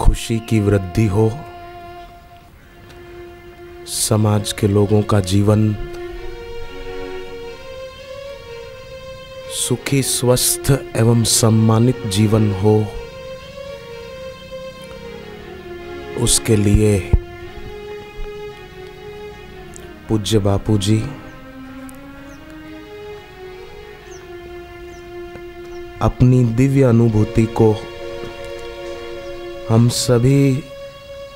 खुशी की वृद्धि हो, समाज के लोगों का जीवन सुखी, स्वस्थ एवं सम्मानित जीवन हो, उसके लिए पूज्य बापू जी अपनी दिव्य अनुभूति को हम सभी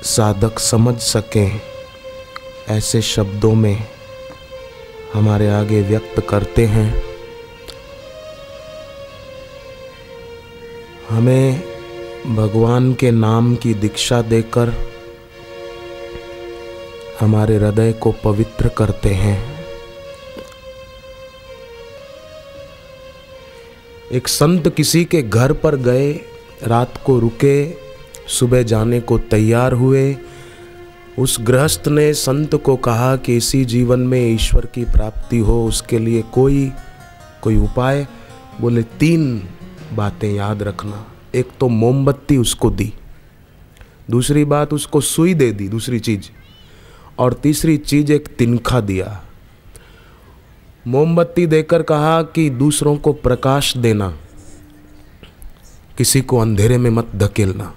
साधक समझ सकें ऐसे शब्दों में हमारे आगे व्यक्त करते हैं। हमें भगवान के नाम की दीक्षा देकर हमारे हृदय को पवित्र करते हैं। एक संत किसी के घर पर गए, रात को रुके, सुबह जाने को तैयार हुए। उस गृहस्थ ने संत को कहा कि इसी जीवन में ईश्वर की प्राप्ति हो, उसके लिए कोई उपाय। बोले 3 बातें याद रखना। एक तो मोमबत्ती उसको दी, दूसरी बात उसको सुई दे दी, दूसरी चीज, और तीसरी चीज एक तिनखा दिया। मोमबत्ती देकर कहा कि दूसरों को प्रकाश देना, किसी को अंधेरे में मत धकेलना।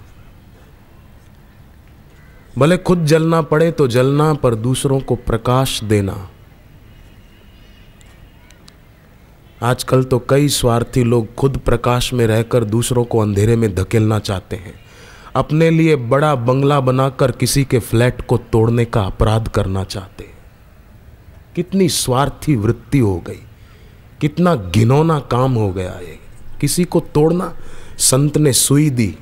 भले खुद जलना पड़े तो जलना, पर दूसरों को प्रकाश देना। आजकल तो कई स्वार्थी लोग खुद प्रकाश में रहकर दूसरों को अंधेरे में धकेलना चाहते हैं। अपने लिए बड़ा बंगला बनाकर किसी के फ्लैट को तोड़ने का अपराध करना चाहते हैं। कितनी स्वार्थी वृत्ति हो गई, कितना घिनौना काम हो गया ये, किसी को तोड़ना। संत ने सुई दी,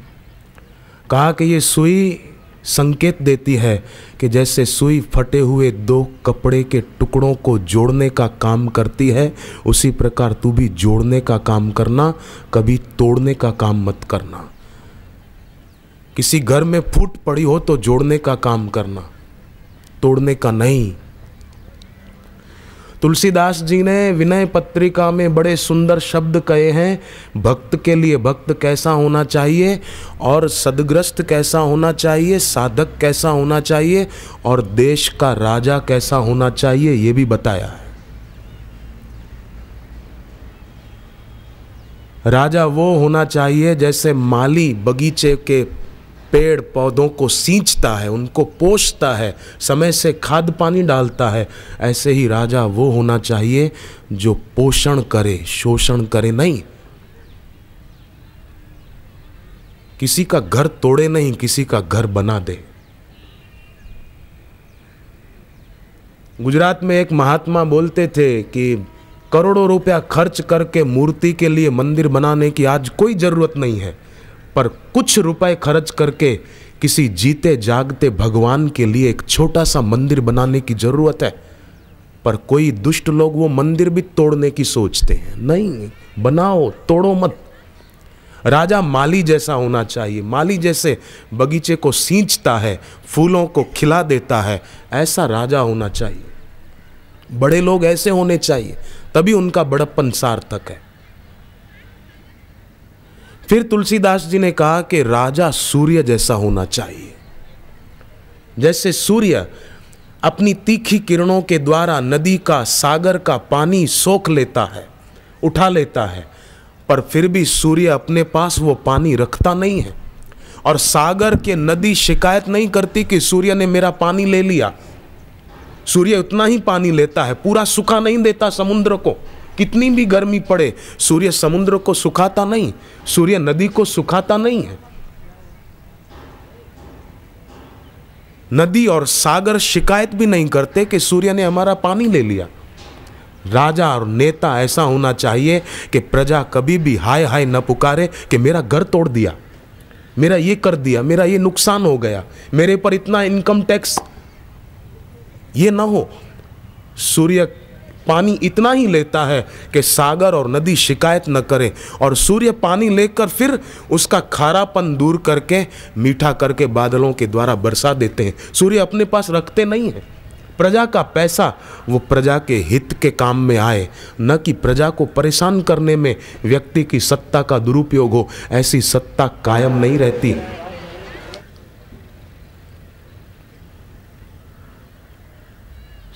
कहा कि ये सुई संकेत देती है कि जैसे सुई फटे हुए 2 कपड़े के टुकड़ों को जोड़ने का काम करती है, उसी प्रकार तू भी जोड़ने का काम करना, कभी तोड़ने का काम मत करना। किसी घर में फूट पड़ी हो तो जोड़ने का काम करना, तोड़ने का नहीं। तुलसीदास जी ने विनय पत्रिका में बड़े सुंदर शब्द कहे हैं। भक्त के लिए भक्त कैसा होना चाहिए, और सदग्रस्त कैसा होना चाहिए, साधक कैसा होना चाहिए, और देश का राजा कैसा होना चाहिए, ये भी बताया है। राजा वो होना चाहिए जैसे माली बगीचे के पेड़ पौधों को सींचता है, उनको पोषता है, समय से खाद पानी डालता है। ऐसे ही राजा वो होना चाहिए जो पोषण करे, शोषण करे नहीं। किसी का घर तोड़े नहीं, किसी का घर बना दे। गुजरात में एक महात्मा बोलते थे कि करोड़ों रुपया खर्च करके मूर्ति के लिए मंदिर बनाने की आज कोई जरूरत नहीं है, पर कुछ रुपए खर्च करके किसी जीते जागते भगवान के लिए एक छोटा सा मंदिर बनाने की जरूरत है। पर कोई दुष्ट लोग वो मंदिर भी तोड़ने की सोचते हैं। नहीं, बनाओ, तोड़ो मत। राजा माली जैसा होना चाहिए, माली जैसे बगीचे को सींचता है, फूलों को खिला देता है, ऐसा राजा होना चाहिए। बड़े लोग ऐसे होने चाहिए, तभी उनका बड़प्पन सार्थक है। फिर तुलसीदास जी ने कहा कि राजा सूर्य जैसा होना चाहिए। जैसे सूर्य अपनी तीखी किरणों के द्वारा नदी का, सागर का पानी सोख लेता है, उठा लेता है, पर फिर भी सूर्य अपने पास वो पानी रखता नहीं है। और सागर के नदी शिकायत नहीं करती कि सूर्य ने मेरा पानी ले लिया। सूर्य उतना ही पानी लेता है, पूरा सूखा नहीं देता समुद्र को। कितनी भी गर्मी पड़े, सूर्य समुद्र को सुखाता नहीं, सूर्य नदी को सुखाता नहीं है। नदी और सागर शिकायत भी नहीं करते कि सूर्य ने हमारा पानी ले लिया। राजा और नेता ऐसा होना चाहिए कि प्रजा कभी भी हाय हाय न पुकारे कि मेरा घर तोड़ दिया, मेरा ये कर दिया, मेरा ये नुकसान हो गया, मेरे पर इतना इनकम टैक्स, ये ना हो। सूर्य पानी इतना ही लेता है कि सागर और नदी शिकायत न करें, और सूर्य पानी लेकर फिर उसका खारापन दूर करके मीठा करके बादलों के द्वारा बरसा देते हैं। सूर्य अपने पास रखते नहीं हैं। प्रजा का पैसा वो प्रजा के हित के काम में आए, न कि प्रजा को परेशान करने में व्यक्ति की सत्ता का दुरुपयोग हो। ऐसी सत्ता कायम नहीं रहती।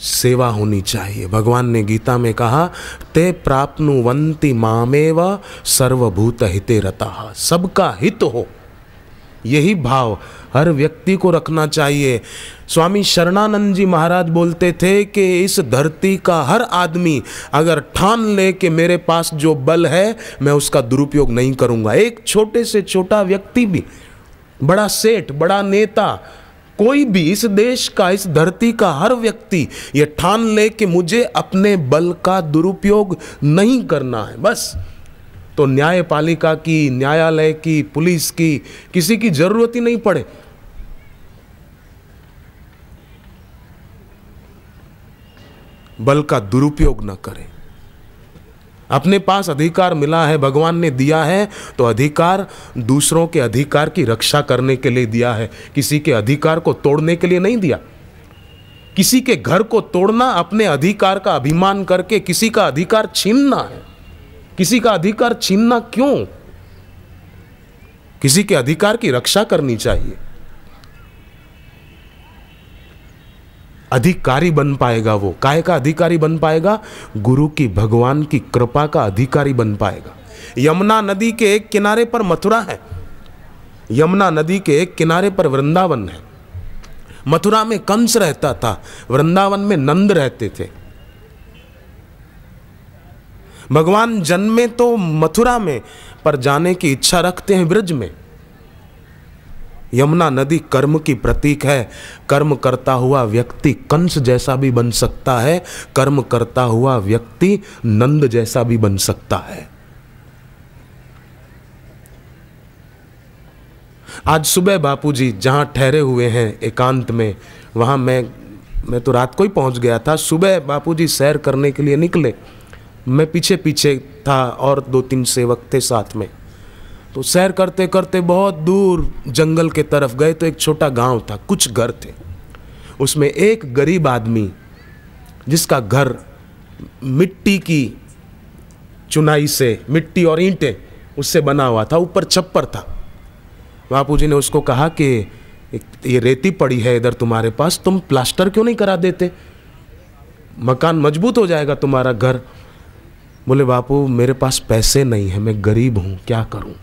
सेवा होनी चाहिए। भगवान ने गीता में कहा, ते प्राप्नुवन्ति मामेव सर्वभूत हिते रताः। सबका हित हो, यही भाव हर व्यक्ति को रखना चाहिए। स्वामी शरणानंद जी महाराज बोलते थे कि इस धरती का हर आदमी अगर ठान ले कि मेरे पास जो बल है मैं उसका दुरुपयोग नहीं करूंगा, एक छोटे से छोटा व्यक्ति भी, बड़ा सेठ, बड़ा नेता, कोई भी इस देश का, इस धरती का हर व्यक्ति ये ठान ले कि मुझे अपने बल का दुरुपयोग नहीं करना है, बस, तो न्यायपालिका की, न्यायालय की, पुलिस की, किसी की जरूरत ही नहीं पड़े। बल का दुरुपयोग न करें। अपने पास अधिकार मिला है, भगवान ने दिया है, तो अधिकार दूसरों के अधिकार की रक्षा करने के लिए दिया है, किसी के अधिकार को तोड़ने के लिए नहीं दिया। किसी के घर को तोड़ना अपने अधिकार का अभिमान करके किसी का अधिकार छीनना है। किसी का अधिकार छीनना क्यों? किसी के अधिकार की रक्षा करनी चाहिए। अधिकारी बन पाएगा वो, काहे का अधिकारी बन पाएगा? गुरु की, भगवान की कृपा का अधिकारी बन पाएगा। यमुना नदी के एक किनारे पर मथुरा है, यमुना नदी के एक किनारे पर वृंदावन है। मथुरा में कंस रहता था, वृंदावन में नंद रहते थे। भगवान जन्मे तो मथुरा में, पर जाने की इच्छा रखते हैं ब्रज में। यमुना नदी कर्म की प्रतीक है। कर्म करता हुआ व्यक्ति कंस जैसा भी बन सकता है, कर्म करता हुआ व्यक्ति नंद जैसा भी बन सकता है। आज सुबह बापूजी जहां ठहरे हुए हैं एकांत में, वहां मैं तो रात को ही पहुंच गया था। सुबह बापूजी सैर करने के लिए निकले, मैं पीछे पीछे था और 2-3 सेवक थे साथ में। तो सैर करते करते बहुत दूर जंगल के तरफ गए तो एक छोटा गांव था, कुछ घर थे। उसमें एक गरीब आदमी जिसका घर मिट्टी की चुनाई से, मिट्टी और ईंटें उससे बना हुआ था, ऊपर छप्पर था। बापूजी ने उसको कहा कि ये रेती पड़ी है इधर तुम्हारे पास, तुम प्लास्टर क्यों नहीं करा देते, मकान मजबूत हो जाएगा तुम्हारा घर। बोले बापू मेरे पास पैसे नहीं है, मैं गरीब हूँ, क्या करूँ,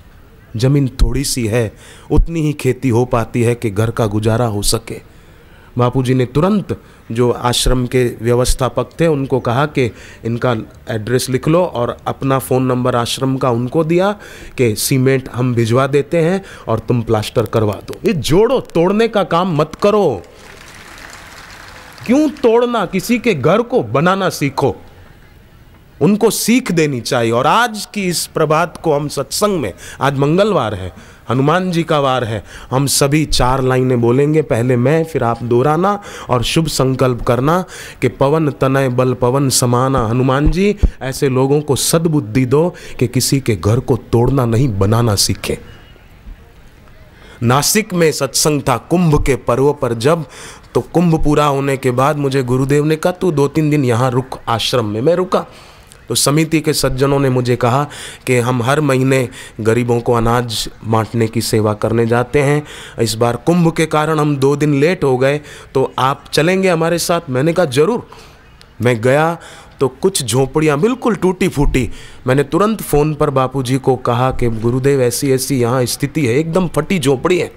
जमीन थोड़ी सी है, उतनी ही खेती हो पाती है कि घर का गुजारा हो सके। बापूजी ने तुरंत जो आश्रम के व्यवस्थापक थे उनको कहा कि इनका एड्रेस लिख लो और अपना फ़ोन नंबर आश्रम का उनको दिया कि सीमेंट हम भिजवा देते हैं और तुम प्लास्टर करवा दो। ये जोड़ो, तोड़ने का काम मत करो। क्यों तोड़ना? किसी के घर को बनाना सीखो, उनको सीख देनी चाहिए। और आज की इस प्रभात को हम सत्संग में, आज मंगलवार है, हनुमान जी का वार है, हम सभी 4 लाइनें बोलेंगे, पहले मैं, फिर आप दोहराना और शुभ संकल्प करना कि पवन तनय बल पवन समाना। हनुमान जी ऐसे लोगों को सद्बुद्धि दो कि किसी के घर को तोड़ना नहीं, बनाना सीखे। नासिक में सत्संग था कुंभ के पर्व पर, जब तो कुंभ पूरा होने के बाद मुझे गुरुदेव ने कहा तू 2-3 दिन यहाँ रुक आश्रम में। मैं रुका तो समिति के सज्जनों ने मुझे कहा कि हम हर महीने गरीबों को अनाज बांटने की सेवा करने जाते हैं, इस बार कुंभ के कारण हम 2 दिन लेट हो गए, तो आप चलेंगे हमारे साथ? मैंने कहा जरूर। मैं गया तो कुछ झोपड़ियाँ बिल्कुल टूटी फूटी, मैंने तुरंत फ़ोन पर बापूजी को कहा कि गुरुदेव ऐसी ऐसी यहाँ स्थिति है, एकदम फटी झोपड़ी है।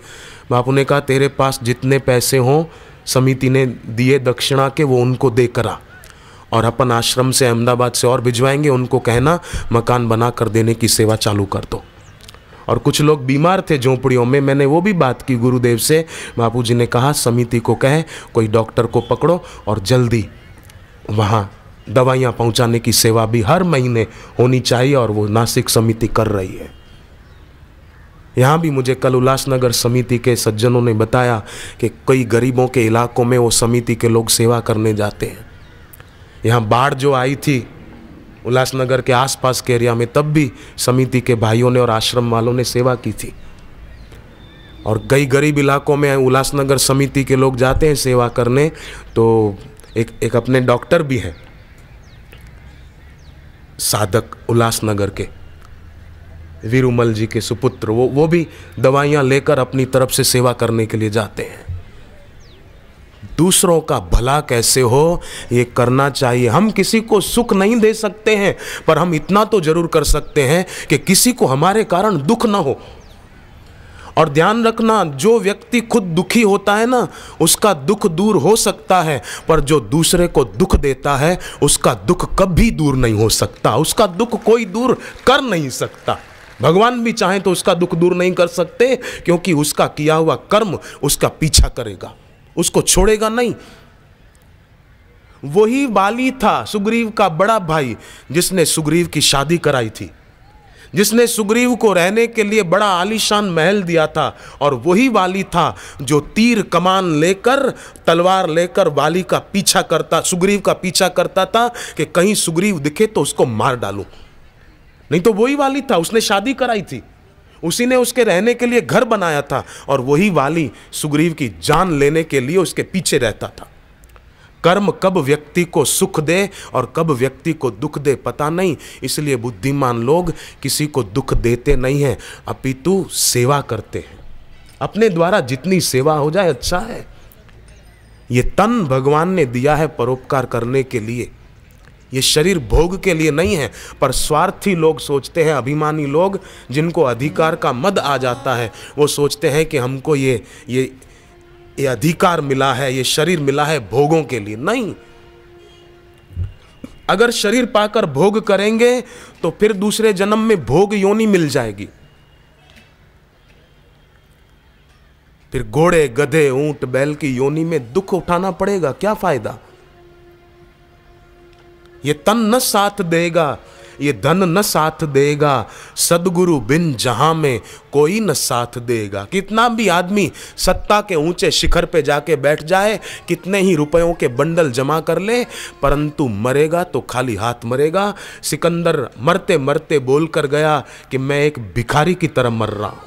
बापू ने कहा तेरे पास जितने पैसे हों समिति ने दिए दक्षिणा के, वो उनको दे करा, और अपन आश्रम से अहमदाबाद से और भिजवाएंगे, उनको कहना मकान बना कर देने की सेवा चालू कर दो। और कुछ लोग बीमार थे झोंपड़ियों में, मैंने वो भी बात की गुरुदेव से। बापूजी ने कहा समिति को कहे कोई डॉक्टर को पकड़ो और जल्दी वहाँ दवाइयाँ पहुँचाने की सेवा भी हर महीने होनी चाहिए, और वो नासिक समिति कर रही है। यहाँ भी मुझे कल उल्लासनगर समिति के सज्जनों ने बताया कि कई गरीबों के इलाकों में वो समिति के लोग सेवा करने जाते हैं। यहाँ बाढ़ जो आई थी उल्लासनगर के आसपास के एरिया में, तब भी समिति के भाइयों ने और आश्रम वालों ने सेवा की थी। और कई गरीब इलाकों में उल्लासनगर समिति के लोग जाते हैं सेवा करने। तो एक अपने डॉक्टर भी हैं साधक उल्लासनगर के, वीरुमल जी के सुपुत्र, वो भी दवाइयाँ लेकर अपनी तरफ से सेवा करने के लिए जाते हैं। दूसरों का भला कैसे हो ये करना चाहिए। हम किसी को सुख नहीं दे सकते हैं, पर हम इतना तो जरूर कर सकते हैं कि किसी को हमारे कारण दुख ना हो। और ध्यान रखना, जो व्यक्ति खुद दुखी होता है ना, उसका दुख दूर हो सकता है, पर जो दूसरे को दुख देता है उसका दुख कभी दूर नहीं हो सकता। उसका दुख कोई दूर कर नहीं सकता। भगवान भी चाहे तो उसका दुख दूर नहीं कर सकते, क्योंकि उसका किया हुआ कर्म उसका पीछा करेगा, उसको छोड़ेगा नहीं। वही वाली था सुग्रीव का बड़ा भाई, जिसने सुग्रीव की शादी कराई थी, जिसने सुग्रीव को रहने के लिए बड़ा आलीशान महल दिया था। और वही वाली था जो तीर कमान लेकर, तलवार लेकर वाली का पीछा करता, सुग्रीव का पीछा करता था कि कहीं सुग्रीव दिखे तो उसको मार डालूं। नहीं तो वही वाली था, उसने शादी कराई थी, उसी ने उसके रहने के लिए घर बनाया था, और वही वाली सुग्रीव की जान लेने के लिए उसके पीछे रहता था। कर्म कब व्यक्ति को सुख दे और कब व्यक्ति को दुख दे पता नहीं, इसलिए बुद्धिमान लोग किसी को दुख देते नहीं हैं, अपितु सेवा करते हैं। अपने द्वारा जितनी सेवा हो जाए अच्छा है। ये तन भगवान ने दिया है परोपकार करने के लिए, ये शरीर भोग के लिए नहीं है। पर स्वार्थी लोग सोचते हैं, अभिमानी लोग जिनको अधिकार का मद आ जाता है, वो सोचते हैं कि हमको ये अधिकार मिला है, ये शरीर मिला है भोगों के लिए। नहीं, अगर शरीर पाकर भोग करेंगे तो फिर दूसरे जन्म में भोग योनि मिल जाएगी। फिर घोड़े, गधे, ऊंट, बैल की योनि में दुख उठाना पड़ेगा, क्या फायदा। ये तन न साथ देगा, ये धन न साथ देगा, सदगुरु बिन जहां में कोई न साथ देगा। कितना भी आदमी सत्ता के ऊंचे शिखर पे जाके बैठ जाए, कितने ही रुपयों के बंडल जमा कर ले, परंतु मरेगा तो खाली हाथ मरेगा। सिकंदर मरते मरते बोल कर गया कि मैं एक भिखारी की तरह मर रहा हूं,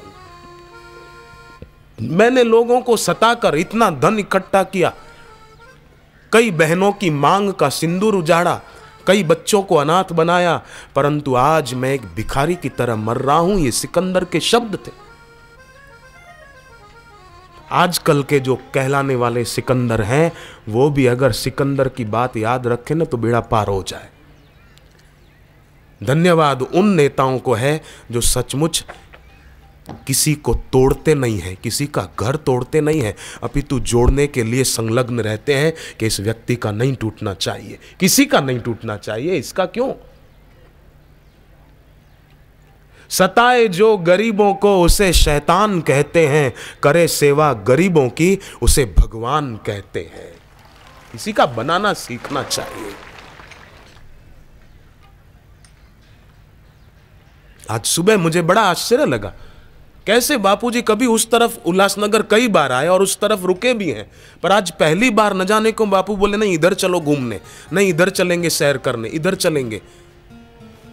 मैंने लोगों को सताकर इतना धन इकट्ठा किया, कई बहनों की मांग का सिंदूर उजाड़ा, कई बच्चों को अनाथ बनाया, परंतु आज मैं एक भिखारी की तरह मर रहा हूं। ये सिकंदर के शब्द थे। आजकल के जो कहलाने वाले सिकंदर हैं, वो भी अगर सिकंदर की बात याद रखें ना तो बेड़ा पार हो जाए। धन्यवाद उन नेताओं को है जो सचमुच किसी को तोड़ते नहीं हैं, किसी का घर तोड़ते नहीं हैं, अपितु जोड़ने के लिए संलग्न रहते हैं कि इस व्यक्ति का नहीं टूटना चाहिए, किसी का नहीं टूटना चाहिए। इसका क्यों? सताए जो गरीबों को उसे शैतान कहते हैं, करे सेवा गरीबों की उसे भगवान कहते हैं। किसी का बनाना सीखना चाहिए। आज सुबह मुझे बड़ा आश्चर्य लगा, कैसे बापूजी कभी उस तरफ उल्लासनगर कई बार आए और उस तरफ रुके भी हैं, पर आज पहली बार न जाने को बापू बोले नहीं इधर चलो घूमने, नहीं इधर चलेंगे सैर करने, इधर चलेंगे।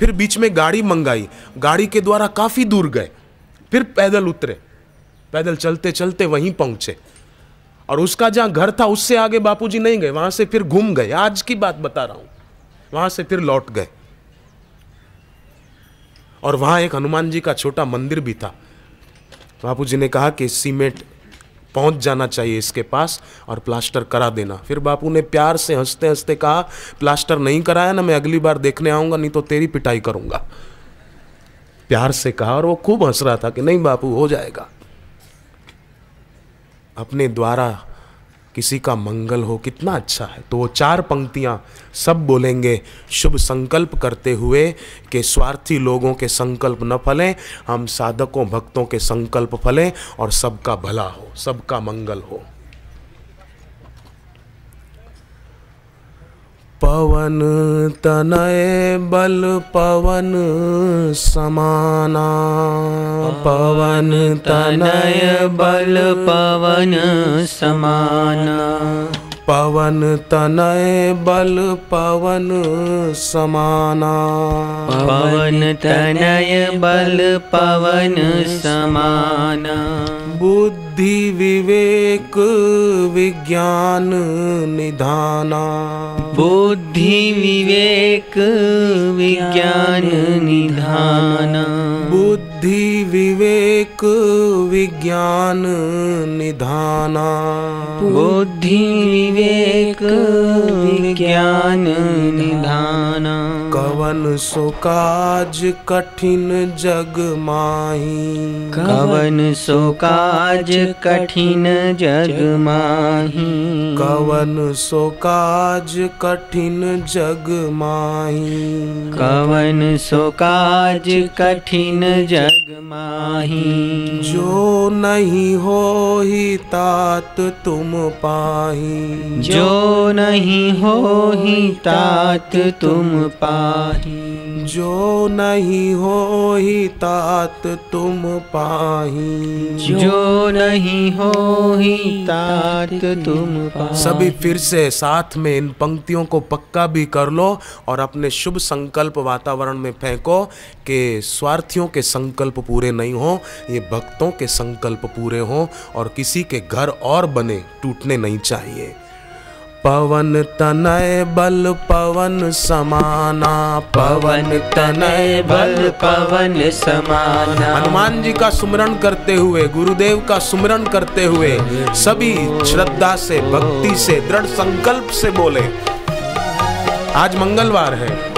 फिर बीच में गाड़ी मंगाई, गाड़ी के द्वारा काफी दूर गए, फिर पैदल उतरे, पैदल चलते चलते वहीं पहुंचे, और उसका जहां घर था उससे आगे बापूजी नहीं गए, वहां से फिर घूम गए। आज की बात बता रहा हूं, वहां से फिर लौट गए, और वहां एक हनुमान जी का छोटा मंदिर भी था। बापूजी ने कहा कि सीमेंट पहुंच जाना चाहिए इसके पास और प्लास्टर करा देना। फिर बापू ने प्यार से हंसते हंसते कहा, प्लास्टर नहीं कराया ना मैं अगली बार देखने आऊंगा, नहीं तो तेरी पिटाई करूंगा। प्यार से कहा, और वो खूब हंस रहा था कि नहीं बापू हो जाएगा। अपने द्वारा किसी का मंगल हो कितना अच्छा है। तो वो 4 पंक्तियां सब बोलेंगे शुभ संकल्प करते हुए कि स्वार्थी लोगों के संकल्प न फलें, हम साधकों भक्तों के संकल्प फलें और सबका भला हो, सबका मंगल हो। पवन तनय बल पवन समाना, पवन तनय बल पवन समाना, पवन तनय बल पवन समाना, पवन तनय बल पवन समाना, बुद्धि विवेक विज्ञान निधाना, बुद्धि विवेक विज्ञान निधाना, बुद्धि विवेक विज्ञान निधाना। बुद्धि विवेक विज्ञान निधाना। कवन सो काज कठिन जग माही। कवन सो काज कठिन जग माही। कवन सो काज कठिन जग माही। कवन सो काज कठिन जग माही। जो नहीं होहि तात तुम पाही। जो नहीं होहि तात तुम पाही। जो नहीं होहि तात तुम पाही। जो नहीं होहि तात तुम पाही। सभी फिर से साथ में इन पंक्तियों को पक्का भी कर लो और अपने शुभ संकल्प वातावरण में फेंको कि स्वार्थियों के संकल्प पूरे नहीं हो, ये भक्तों के संकल्प पूरे हो और किसी के घर और बने, टूटने नहीं चाहिए। पवन तनय बल पवन समाना। पवन तनय बल पवन समाना। हनुमान जी का सुमिरन करते हुए, गुरुदेव का सुमिरन करते हुए सभी श्रद्धा से, भक्ति से, दृढ़ संकल्प से बोले। आज मंगलवार है।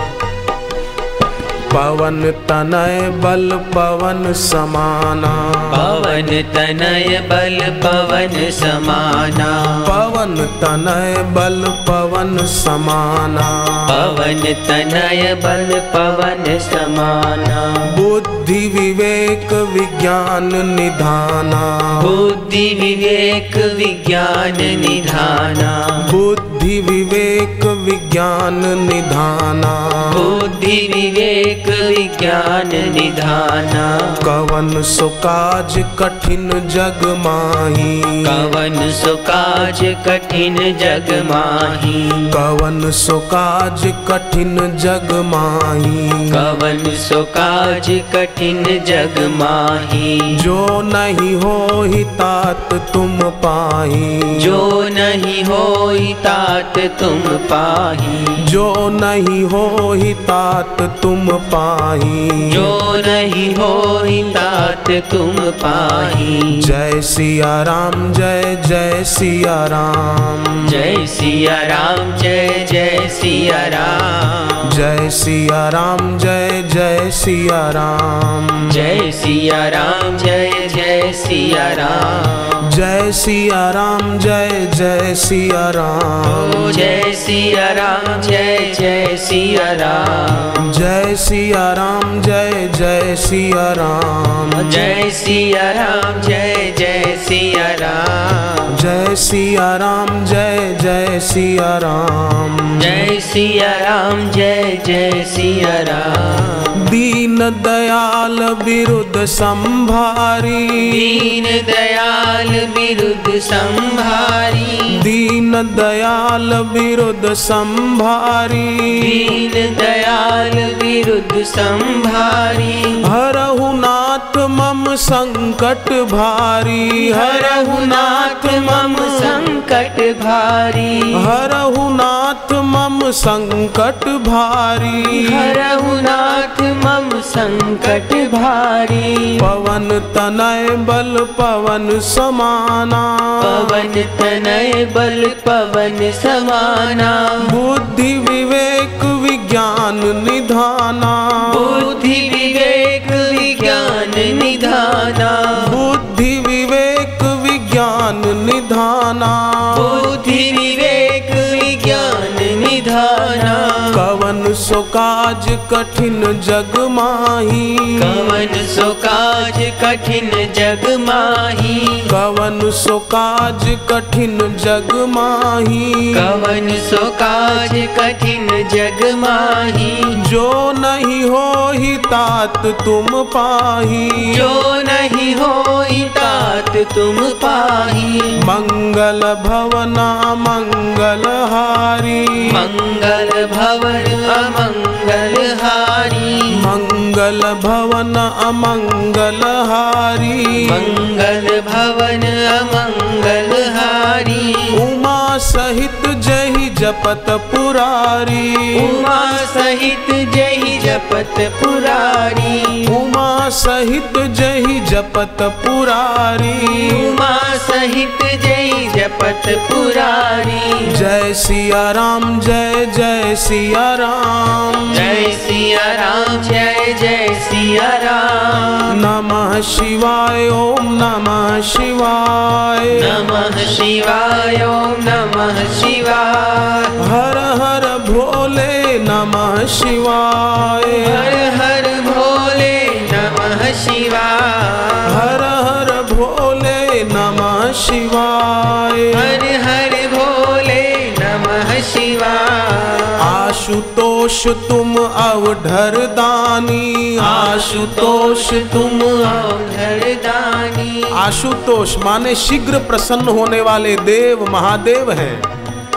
पवन तनय बल पवन समाना। पवन तनय बल पवन समाना। पवन तनय बल पवन समाना। पवन तनय बल पवन समाना। बुद्धि विवेक विज्ञान निधाना। बुद्धि विवेक विज्ञान निधाना। बुद्धि विवेक विज्ञान निधाना। बुद्धि विवेक विज्ञान निधाना। कवन सो काज कठिन जग माही। कवन सो काज कठिन जग माही। कवन सो काज कठिन जग माही। कवन सो काज कठिन जग माही। जो नहीं होहि तात तुम पाही। जो नहीं होहि तात तुम पाही। जो नहीं होहि तात तुम पाही। जो नहीं होहि तात तुम पाही। जय सिया राम जय जय सिया राम। जय सिया राम जय जय सिया राम। जय सिया राम जय जय सिया राम। जय सिया राम जय जय सिया राम। जय सिया राम जय जय सिया राम। जय सिया राम जय जय सिया राम। जय सिया राम जय जय सिया राम। जय सिया राम जय जय सिया राम। जय सिया राम जय जय सिया राम। जय सिया राम जय जय सिया राम। दीन दयाल विरुद्ध संभारी। दीन दयाल विरुद्ध संभारी। दीन दयाल विरुद्ध संभारी। दीन दयाल विरुद्ध संभारी। हरहु नाथ मम संकट भारी। हरहु नाथ मम संकट भारी। हरहु नाथ मम संकट भारी। हरहु नाथ मम संकट भारी। पवन तनय बल पवन समाना। पवन तनय बल पवन समाना। बुद्धि विवेक विज्ञान निधाना। बुद्धि विवेक विज्ञान निधाना। बुद्धि विवेक विज्ञान निधाना। बुद्धि विवेक विज्ञान निधाना। कवन सो काज कठिन जग माही। कवन सो काज कठिन जग माही। कवन सो काज कठिन जग माही। कवन सो काज कठिन जग माही। जो नहीं होहि तात तुम पाही। जो नहीं होहि तात तुम पाही। मंगल भवना मंगल हारी। मंगल भवन अमंगल हारी। मंगल मंगल भवन अमंगल हारी, मंगल भवन अमंगल हारी। उमा सहित जहि जपत पुरारी, उमा सहित जहि जपत पुरारी। उमा सहित जहि जपत पुरारी, उमा सहित जय जपत पुरारी। जय सिया राम जय जय सिया राम, जय सिया राम जय जय सिया राम। नमः शिवाय ओम नमः शिवाय, नमः शिवाय ओम नमः शिवाय। हर हर भोले नमः शिवाय, हर हर भोले नमः शिवाय। हर हर भोले नमः शिवाय, हर हर भोले नमः शिवाय। आशुतोष तुम अवधर दानी, आशुतोष तुम अवधर दानी। आशुतोष माने शीघ्र प्रसन्न होने वाले देव महादेव हैं।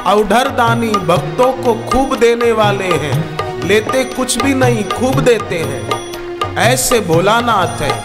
अवधर दानी भक्तों को खूब देने वाले हैं, लेते कुछ भी नहीं खूब देते हैं, ऐसे भोलानाथ है।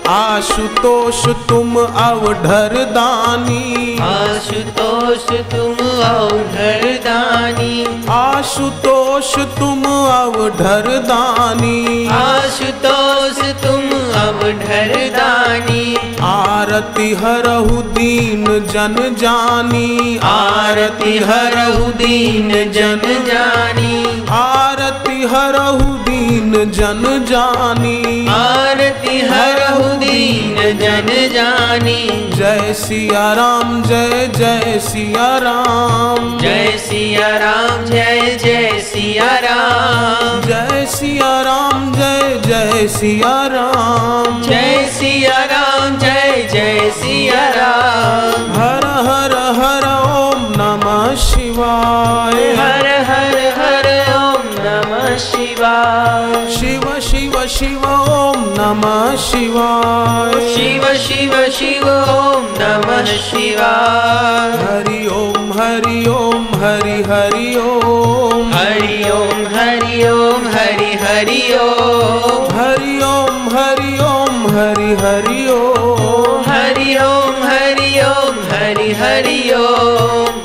आशुतोष तुम अवधर दानी, आशुतोष तुम अवधर दानी। आशुतोष तुम अवधर दानी, आशुतोष तुम अवधर दानी। आरती हरहु दीन जन जानी, आरती हरहु दीन जन जानी। आरती हरहु दीन जन जानी, आरती हरहु दीन जन जानी। जय सिया राम जय जय सिया राम, जय सिया राम जय जय सिया राम। जय सिया राम जय जय सिया राम, जय सिया राम जय जय सिया राम। हर हर हर ओम नमः शिवाय, हर हर हर ओम नमः शिवाय। शिव शिव शिव ओम नमः शिवाय, शिव शिव शिव ओम नमः शिवाय। हरि ओम हरि ओम हरि हरि ओम, हरि ओम हरि ओम हरि हरि ओम। हरि ओम हरि ओम हरि हरि ओम, हरि ओम हरि ओम हरि हरि ओम।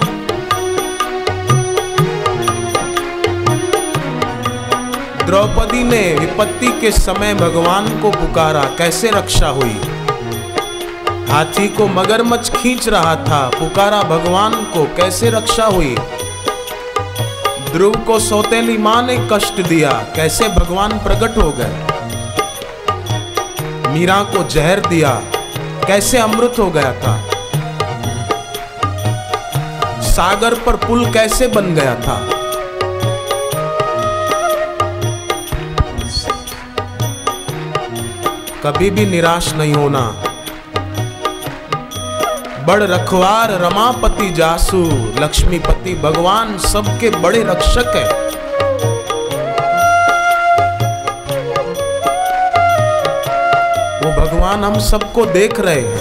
द्रौपदी ने विपत्ति के समय भगवान को पुकारा, कैसे रक्षा हुई? हाथी को मगरमच्छ खींच रहा था, पुकारा भगवान को, कैसे रक्षा हुई? ध्रुव को सौतेली मां ने कष्ट दिया, कैसे भगवान प्रकट हो गए? मीरा को जहर दिया, कैसे अमृत हो गया था? सागर पर पुल कैसे बन गया था? कभी भी निराश नहीं होना। बड़ रखवार रमापति जासु, लक्ष्मीपति भगवान सबके बड़े रक्षक है। वो भगवान हम सबको देख रहे हैं।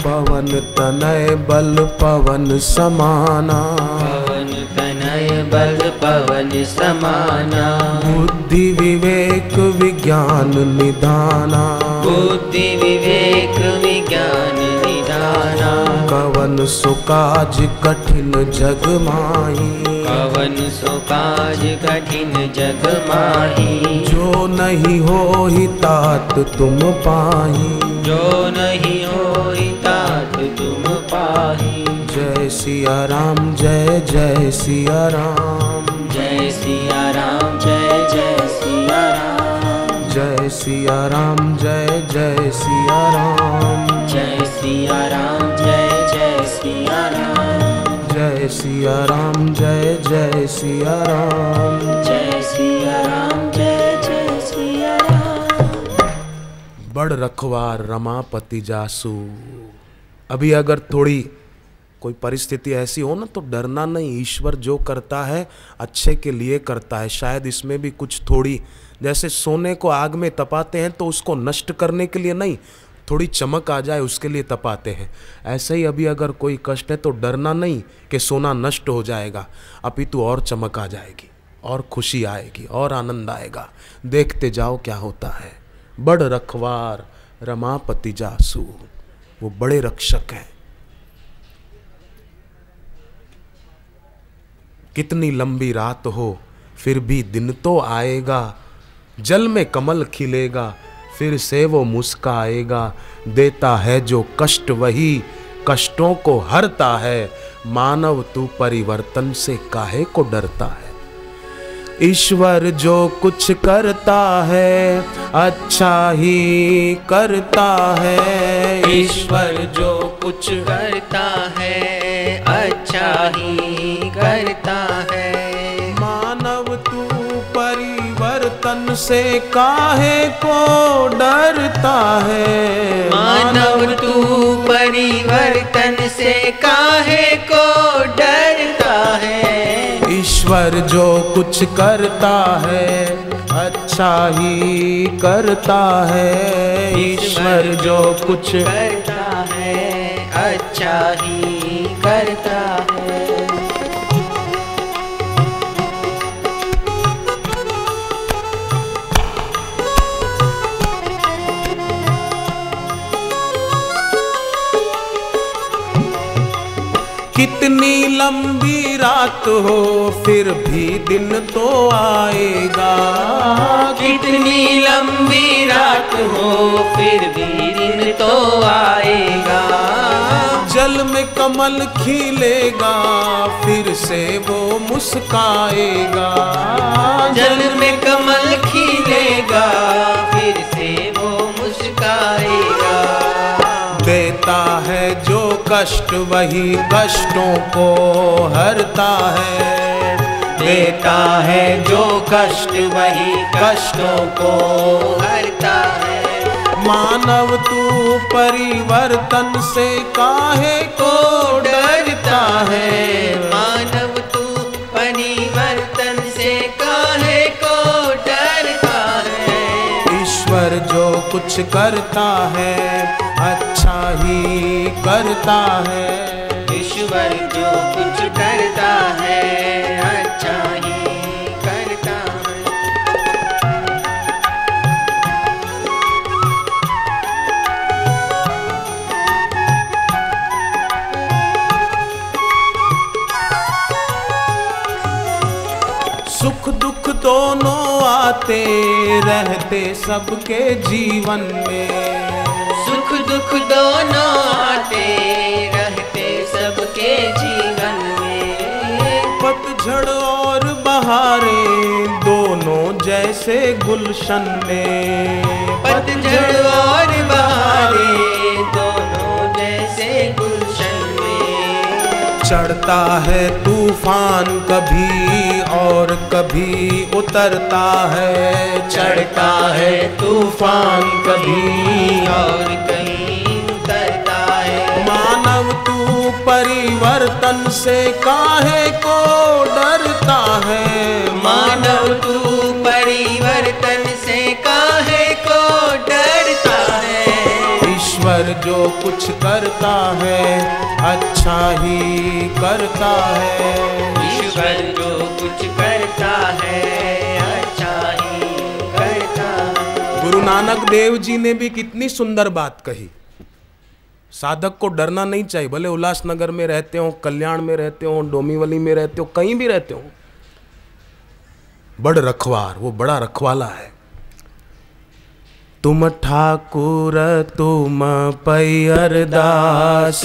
पवन तनय बल पवन समाना, पवन तनय बल पवन समाना। बुद्धि विवेक विज्ञान निधाना, बुद्धि विवेक विज्ञान निधाना। कवन सुकाज कठिन जग माही, कवन सो काज कठिन जग माही। जो नहीं होहि तात तुम पाही, जो नहीं होई तात तुम पाही। जय सिया राम जय जय सिया राम, जय सिया राम जय जय सिया राम। जय सिया राम जय जय सिया राम, जय सिया राम जय जय सिया राम। जय सिया राम जय जय सिया राम, जय सिया राम जय जय सिया राम। बड़ रखवार रमापति जासु। अभी अगर थोड़ी कोई परिस्थिति ऐसी हो ना तो डरना नहीं, ईश्वर जो करता है अच्छे के लिए करता है। शायद इसमें भी कुछ थोड़ी, जैसे सोने को आग में तपाते हैं तो उसको नष्ट करने के लिए नहीं, थोड़ी चमक आ जाए उसके लिए तपाते हैं। ऐसे ही अभी अगर कोई कष्ट है तो डरना नहीं कि सोना नष्ट हो जाएगा, अपितु और चमक आ जाएगी, और खुशी आएगी, और आनंद आएगा। देखते जाओ क्या होता है। बड़ रखवार रमापति जासू, वो बड़े रक्षक हैं। कितनी लंबी रात हो फिर भी दिन तो आएगा, जल में कमल खिलेगा फिर से वो मुस्काएगा। देता है जो कष्ट वही कष्टों को हरता है, मानव तू परिवर्तन से काहे को डरता है। ईश्वर जो कुछ करता है अच्छा ही करता है। ईश्वर जो कुछ करता है अच्छा ही करता है। मानव तू परिवर्तन से काहे को डरता है। मानव तू परिवर्तन से काहे को डरता है। ईश्वर जो कुछ करता है अच्छा ही करता है। ईश्वर जो कुछ करता है अच्छा ही करता है। कितनी लंबी रात हो फिर भी दिन तो आएगा। कितनी लंबी रात हो फिर भी दिन तो आएगा। जल में कमल खिलेगा फिर से वो मुस्काएगा। जल में कमल खिलेगा फिर से वो मुस्काएगा। देता है जो कष्ट वही कष्टों को हरता है। देता है जो कष्ट वही कष्टों को हरता है। मानव तू परिवर्तन से काहे को डरता है। मानव तू परिवर्तन से काहे को डरता है। ईश्वर जो कुछ करता है अच्छा ही करता है। ईश्वर जो कुछ करता है अच्छा ही करता है। सुख दुख दोनों आते रहते सबके जीवन में। सुख दुख दोनों आते रहते सबके जीवन में। पतझड़ और बहारें दोनों जैसे गुलशन में। पतझड़ और बहारें दोनों जैसे गुलशन में। चढ़ता है तूफान कभी और कभी उतरता है। चढ़ता है तूफान कभी और कहीं उतरता है। मानव तू परिवर्तन से काहे को डरता है। मानव तू परिवर्तन से काहे को डरता है। ईश्वर जो कुछ करता है अच्छा ही करता है। ईश्वर जो कुछ करता है अच्छा ही करता है। गुरु नानक देव जी ने भी कितनी सुंदर बात कही। साधक को डरना नहीं चाहिए, भले उल्लासनगर में रहते हो, कल्याण में रहते हो, डोंबिवली में रहते हो, कहीं भी रहते हो। बड़ रखवार, वो बड़ा रखवाला है। तुम ठाकुर तुम पैयर दास,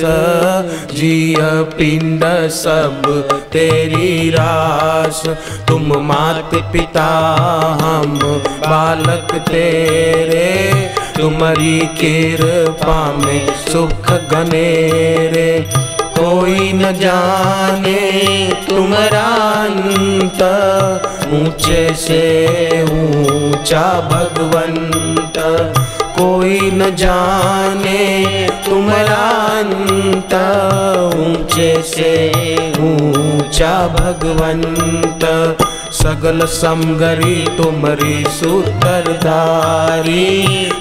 जिय पिंड सब तेरी रास। तुम मात पिता हम बालक तेरे, तुम्हारी कृपा में सुख घनेरे। कोई न जाने तुम्हारा अंत, ऊंचे से ऊंचा भगवंत। कोई न जाने तुम्हारा अंत, ऊंचे से ऊंचा भगवंत। सगल समगरी तुमरी सूत्रधारी,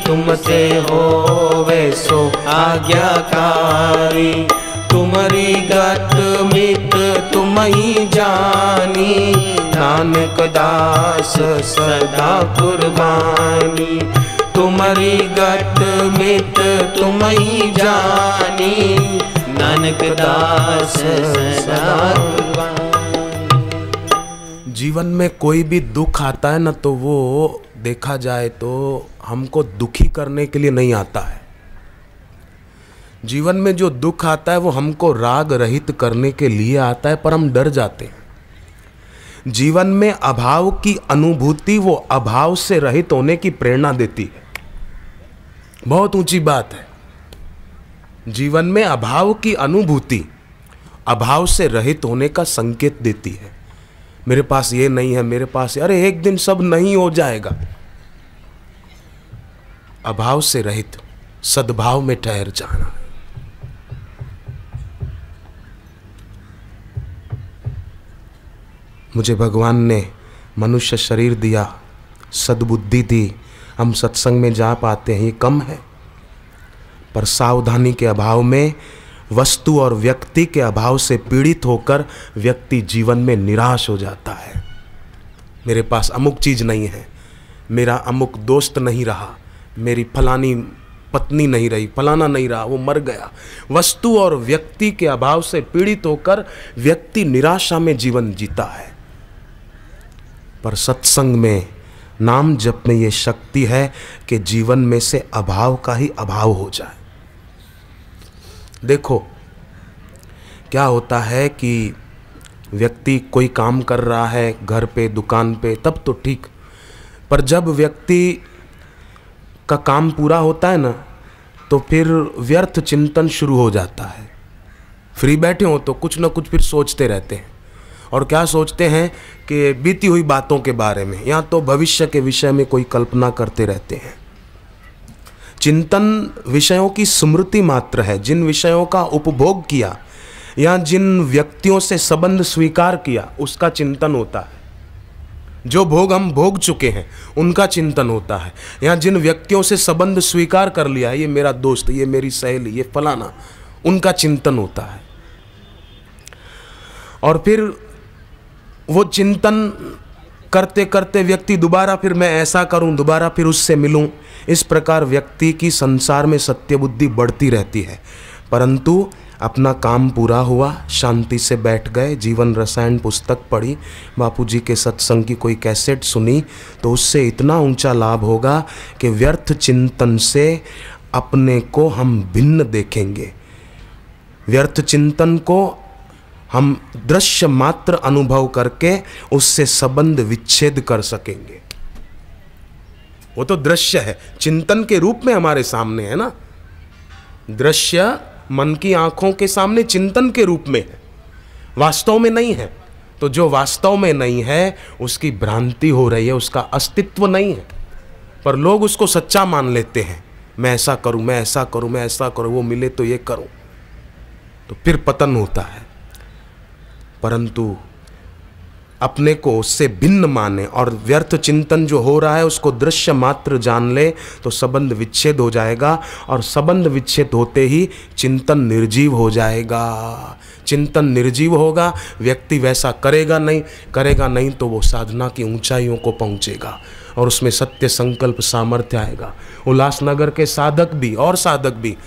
तुमसे होवे सो आज्ञाकारी। तुमरी गत मित तुम ही जानी, नानक दास सदा कुर्बानी। तुमरी गत मित तुम ही जानी, नानक दास सदा कुर्बानी। जीवन में कोई भी दुख आता है ना, तो वो देखा जाए तो हमको दुखी करने के लिए नहीं आता है। जीवन में जो दुख आता है वो हमको राग रहित करने के लिए आता है, पर हम डर जाते हैं। जीवन में अभाव की अनुभूति वो अभाव से रहित होने की प्रेरणा देती है। बहुत ऊंची बात है। जीवन में अभाव की अनुभूति अभाव से रहित होने का संकेत देती है। मेरे पास ये नहीं है, मेरे पास, अरे एक दिन सब नहीं हो जाएगा। अभाव से रहित सद्भाव में ठहर जाना। मुझे भगवान ने मनुष्य शरीर दिया, सद्बुद्धि दी, हम सत्संग में जा पाते हैं, ये कम है। पर सावधानी के अभाव में, वस्तु और व्यक्ति के अभाव से पीड़ित होकर व्यक्ति जीवन में निराश हो जाता है। मेरे पास अमुक चीज़ नहीं है, मेरा अमुक दोस्त नहीं रहा, मेरी फलानी पत्नी नहीं रही, फलाना नहीं रहा, वो मर गया। वस्तु और व्यक्ति के अभाव से पीड़ित होकर व्यक्ति निराशा में जीवन जीता है। पर सत्संग में, नाम जप में ये शक्ति है कि जीवन में से अभाव का ही अभाव हो जाए। देखो क्या होता है कि व्यक्ति कोई काम कर रहा है घर पे, दुकान पे, तब तो ठीक, पर जब व्यक्ति का काम पूरा होता है ना, तो फिर व्यर्थ चिंतन शुरू हो जाता है। फ्री बैठे हो तो कुछ ना कुछ फिर सोचते रहते हैं। और क्या सोचते हैं कि बीती हुई बातों के बारे में, या तो भविष्य के विषय में कोई कल्पना करते रहते हैं। चिंतन विषयों की स्मृति मात्र है। जिन विषयों का उपभोग किया या जिन व्यक्तियों से संबंध स्वीकार किया, उसका चिंतन होता है। जो भोग हम भोग चुके हैं उनका चिंतन होता है। या जिन व्यक्तियों से संबंध स्वीकार कर लिया, ये मेरा दोस्त, ये मेरी सहेली, ये फलाना, उनका चिंतन होता है। और फिर वो चिंतन करते करते व्यक्ति दोबारा फिर मैं ऐसा करूं, दोबारा फिर उससे मिलूं। इस प्रकार व्यक्ति की संसार में सत्य बुद्धि बढ़ती रहती है। परंतु अपना काम पूरा हुआ, शांति से बैठ गए, जीवन रसायन पुस्तक पढ़ी, बापूजी के सत्संग की कोई कैसेट सुनी, तो उससे इतना ऊंचा लाभ होगा कि व्यर्थ चिंतन से अपने को हम भिन्न देखेंगे। व्यर्थ चिंतन को हम दृश्य मात्र अनुभव करके उससे संबंध विच्छेद कर सकेंगे। वो तो दृश्य है, चिंतन के रूप में हमारे सामने है ना। दृश्य मन की आंखों के सामने चिंतन के रूप में है, वास्तव में नहीं है। तो जो वास्तव में नहीं है उसकी भ्रांति हो रही है, उसका अस्तित्व नहीं है। पर लोग उसको सच्चा मान लेते हैं। मैं ऐसा करूं, मैं ऐसा करूं, मैं ऐसा करूं, वो मिले तो ये करूं, तो फिर पतन होता है। परंतु अपने को उससे भिन्न माने और व्यर्थ चिंतन जो हो रहा है उसको दृश्य मात्र जान ले, तो संबंध विच्छेद हो जाएगा। और संबंध विच्छेद होते ही चिंतन निर्जीव हो जाएगा। चिंतन निर्जीव होगा, व्यक्ति वैसा करेगा नहीं तो वो साधना की ऊंचाइयों को पहुंचेगा और उसमें सत्य संकल्प सामर्थ्य आएगा। उल्लासनगर के साधक भी और साधक भी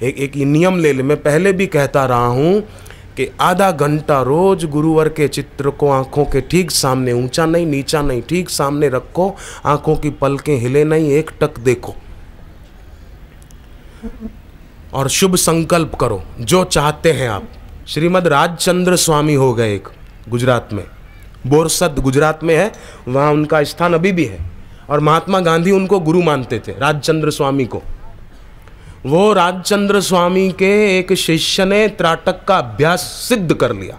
एक नियम ले ले। मैं पहले भी कहता रहा हूं कि आधा घंटा रोज गुरुवर के चित्र को आंखों के ठीक सामने, ऊंचा नहीं नीचा नहीं, ठीक सामने रखो, आंखों की पलकें हिले नहीं, एक टक देखो और शुभ संकल्प करो जो चाहते हैं आप। श्रीमद राजचंद्र स्वामी हो गए एक, गुजरात में, बोरसद गुजरात में है, वहाँ उनका स्थान अभी भी है। और महात्मा गांधी उनको गुरु मानते थे, राजचंद्र स्वामी को। वो राजचंद्र स्वामी के एक शिष्य ने त्राटक का अभ्यास सिद्ध कर लिया,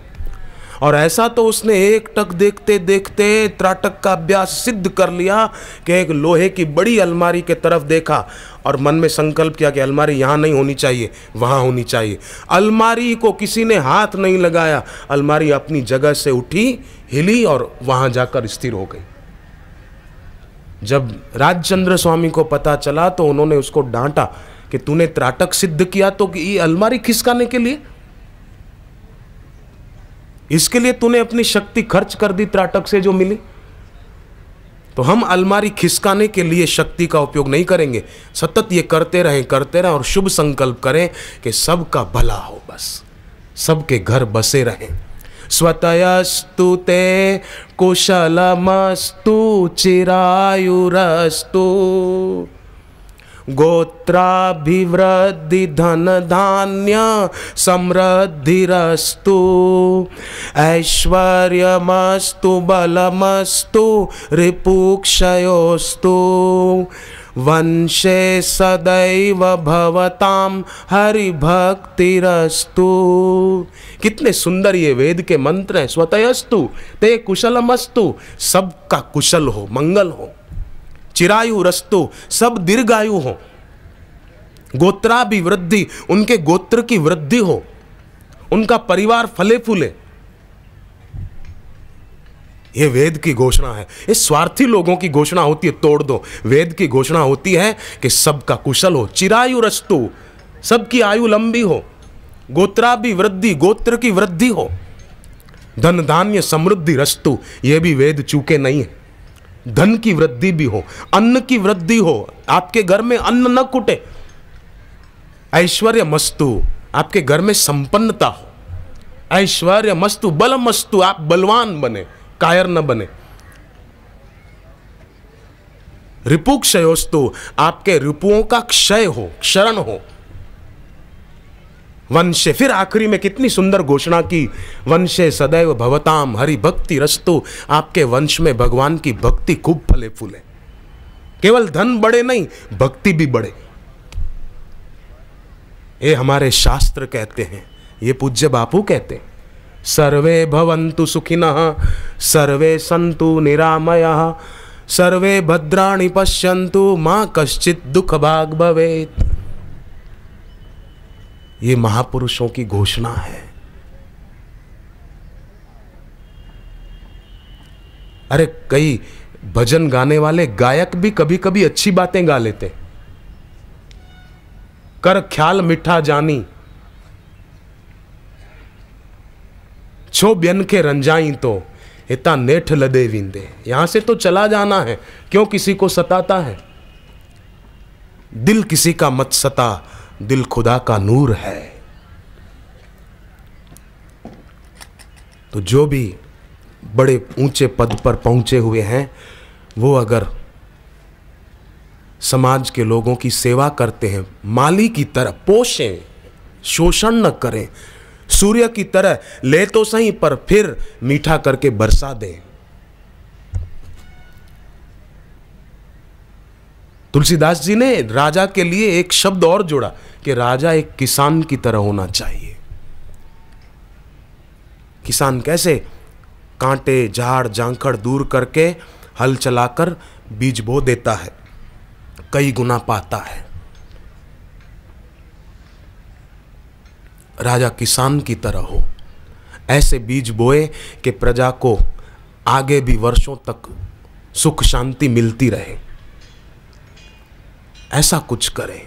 और ऐसा तो उसने एक टक देखते देखते त्राटक का अभ्यास सिद्ध कर लिया कि एक लोहे की बड़ी अलमारी के तरफ देखा और मन में संकल्प किया कि अलमारी यहाँ नहीं होनी चाहिए, वहाँ होनी चाहिए। अलमारी को किसी ने हाथ नहीं लगाया, अलमारी अपनी जगह से उठी, हिली और वहाँ जाकर स्थिर हो गई। जब राजचंद्र स्वामी को पता चला तो उन्होंने उसको डांटा कि तूने त्राटक सिद्ध किया तो कि ये अलमारी खिसकाने के लिए, इसके लिए तूने अपनी शक्ति खर्च कर दी त्राटक से जो मिली। तो हम अलमारी खिसकाने के लिए शक्ति का उपयोग नहीं करेंगे, सतत ये करते रहें और शुभ संकल्प करें कि सबका भला हो, बस सबके घर बसे रहें। स्वतयस्तु ते कुशलमस्तु चिरायुरस्तु गोत्राभिवृद्धि धन धान्य समृद्धिरस्तु ऐश्वर्यमस्तु बलमस्तु रिपुक्षयोस्तु वंशे सदैव भवताम हरिभक्तिरस्तु। कितने सुंदर ये वेद के मंत्र हैं। स्वतयस्तु ते कुशलमस्तु, सबका कुशल हो, मंगल हो। चिरायुरस्तु, सब दीर्घायु हो। गोत्राभिवृद्धि, उनके गोत्र की वृद्धि हो, उनका परिवार फले फूले। ये वेद की घोषणा है। ये स्वार्थी लोगों की घोषणा होती है, तोड़ दो। वेद की घोषणा होती है कि सबका कुशल हो। चिरायुरस्तु, सबकी आयु लंबी हो। गोत्राभिवृद्धि, गोत्र की वृद्धि हो। धन धान्य समृद्धि रस्तु, ये भी वेद चूके नहीं है। धन की वृद्धि भी हो, अन्न की वृद्धि हो, आपके घर में अन्न न कुटे। ऐश्वर्य मस्तु, आपके घर में संपन्नता हो। ऐश्वर्य मस्तु बल मस्तु, आप बलवान बने, कायर न बने। रिपुक्षयोस्तु, आपके रिपुओं का क्षय हो, क्षरण हो। वंशे, फिर आखिरी में कितनी सुंदर घोषणा की, वंशे सदैव भवताम हरि भक्ति रस्तु, आपके वंश में भगवान की भक्ति खूब फले फूले। केवल धन बढ़े नहीं, भक्ति भी बढ़े। ये हमारे शास्त्र कहते हैं, ये पूज्य बापू कहते हैं। सर्वे भवन्तु सुखिनः सर्वे सन्तु निरामयाः सर्वे भद्राणि पश्यन्तु मा कश्चित् दुःख भाग् भवेत्। ये महापुरुषों की घोषणा है। अरे कई भजन गाने वाले गायक भी कभी कभी अच्छी बातें गा लेते। कर ख्याल मिठा जानी छो ब्यन के रंजाई तो इतना नेठ लदे विंदे। यहां से तो चला जाना है, क्यों किसी को सताता है। दिल किसी का मत सता, दिल खुदा का नूर है। तो जो भी बड़े ऊंचे पद पर पहुंचे हुए हैं, वो अगर समाज के लोगों की सेवा करते हैं, माली की तरह पोषें, शोषण न करें, सूर्य की तरह ले तो सही पर फिर मीठा करके बरसा दें। तुलसीदास जी ने राजा के लिए एक शब्द और जोड़ा कि राजा एक किसान की तरह होना चाहिए। किसान कैसे? कांटे झाड़ जांखड़ दूर करके हल चलाकर बीज बो देता है, कई गुना पाता है। राजा किसान की तरह हो, ऐसे बीज बोए कि प्रजा को आगे भी वर्षों तक सुख शांति मिलती रहे। ऐसा कुछ करें।